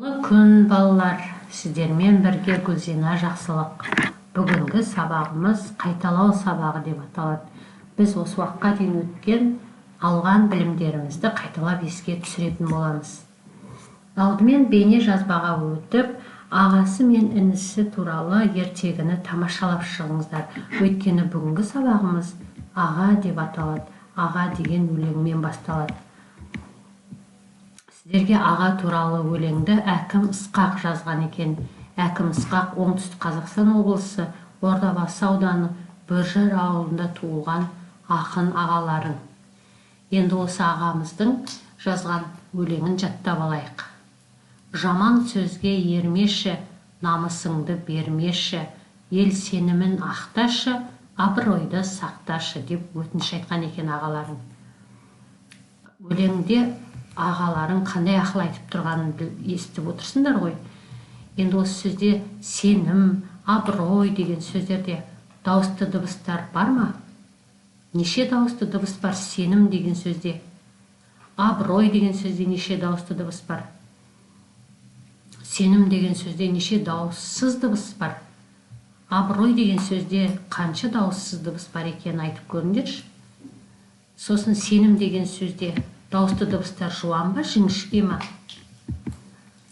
Күн балалар, сіздермен бірге Гүлзина жақсылық. Бүгінгі сабағымыз қайталау сабағы деп аталады. Біз осы уақытқа дейін өткен алған білімдерімізді қайталап еске түсіретін боламыз. Алдымен бейне жазбаға өтіп, ағасы мен інісі туралы ертегіні тамашалап шығыңыздар. Өйткені бүгінгі сабағымыз аға деп аталады. Аға деген өлеңмен басталады. Сіздерге аға туралы өлеңді Әкім Ысқақ жазған екен. Әкім Ысқақ Оңтүстік Қазақстан облысы Ордабасы ауданы Бөржар ауылында туылған ақын ағаларың. Енді осы ағамыздың жазған өлеңін жаттап алайық. Жаман сөзге ермеші, намысыңды бермеші, ел сенімін ақташы, абыройды сақташы деп өтініш айтқан екен ағаларың. Өлеңде ағаларың қандай ақыл айтып тұрғанын естіп отырсыңдар ғой. Енді осы сөзде сенім, абырой деген сөздерде дауысты дыбыстар бар ма? Неше дауысты дыбыс бар сенім деген сөзде? Абырой деген сөзде неше дауысты дыбыс бар? Сенім деген сөзде неше дауыссыз дыбыс бар? Абырой деген сөзде қанша дауыссыз дыбыс бар екенін айтып көріңдерші. Сосын сенім деген сөзде дауысты дыбыстар жуан ба, жіңішке ма?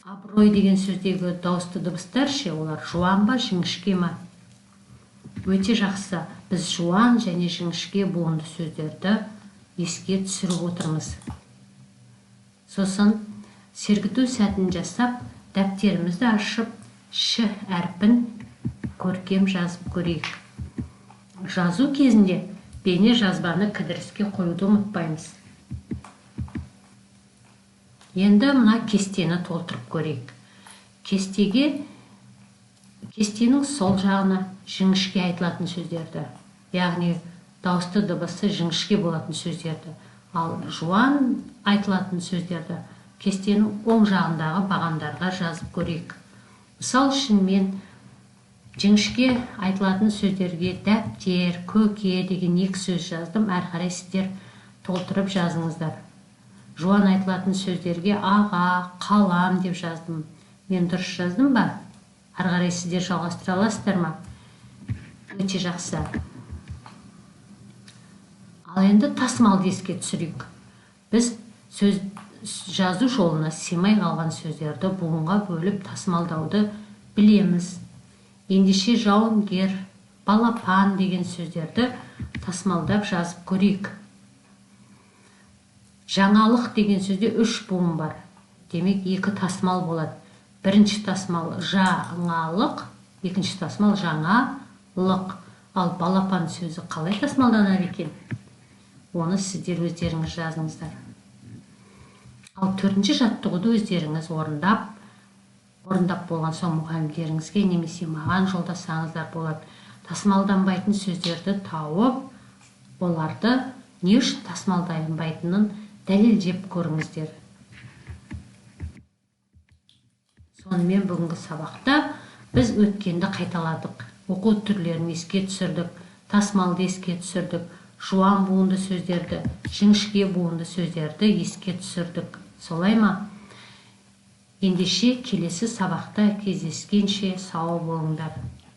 Абырой деген сөздегі дауысты дыбыстар ше, олар жуан ба, жіңішке ма? Өте жақсы, біз жуан және жіңішке буынды сөздерді еске түсіріп отырмыз. Сосын сергіту сәтін жасап, дәптерімізді ашып, ш әрпін көркем жазып көрейік. Жазу кезінде бейне жазбаны кідіріске қоюды ұмытпаймыз. Енді мына кестені толтырып көрейік. Кестенің сол жағына жіңішке айтылатын сөздерді, яғни дауысты дыбысы жіңішке болатын сөздерді, ал жуан айтылатын сөздерді кестенің оң жағындағы бағандарға жазып көрейік. Мысал үшін мен жіңішке айтылатын сөздерге дәптер, көке деген екі сөз жаздым. Әрі қарай сіздер толтырып жазыңыздар. Жуан айтылатын сөздерге аға, қалам деп жаздым. Мен дұрыс жаздым ба? Әрі қарай сіздер жалғастыра аласыздар ма? Өте жақсы. Ал енді тасымалды еске түсірейік. Біз сөз жазу жолына сыймай қалған сөздерді буынға бөліп тасымалдауды білеміз. Ендеше жауынгер, балапан деген сөздерді тасымалдап жазып көрейік. Жаңалық деген сөзде үш буын бар. Демек, екі тасымал болады. Бірінші тасымал жаңалық, екінші тасымал жаңалық. Ал балапан сөзі қалай тасымалданар екен? Оны сіздер өздеріңіз жазыңыздар. Ал төртінші жаттығуды өздеріңіз орындап болған соң мұғалімдеріңізге немесе маған жолдасаңыздар болады. Тасымалданбайтын сөздерді тауып, оларды не үшін тасымалданбайтынын дәлелдеп көріңіздер. Сонымен бүгінгі сабақта біз өткенді қайталадық. Оқу түрлерін еске түсірдік, тасымалды еске түсірдік, жуан буынды сөздерді, жіңішке буынды сөздерді еске түсірдік. Солай ма? Ендеше келесі сабақта кездескенше сау болыңдар.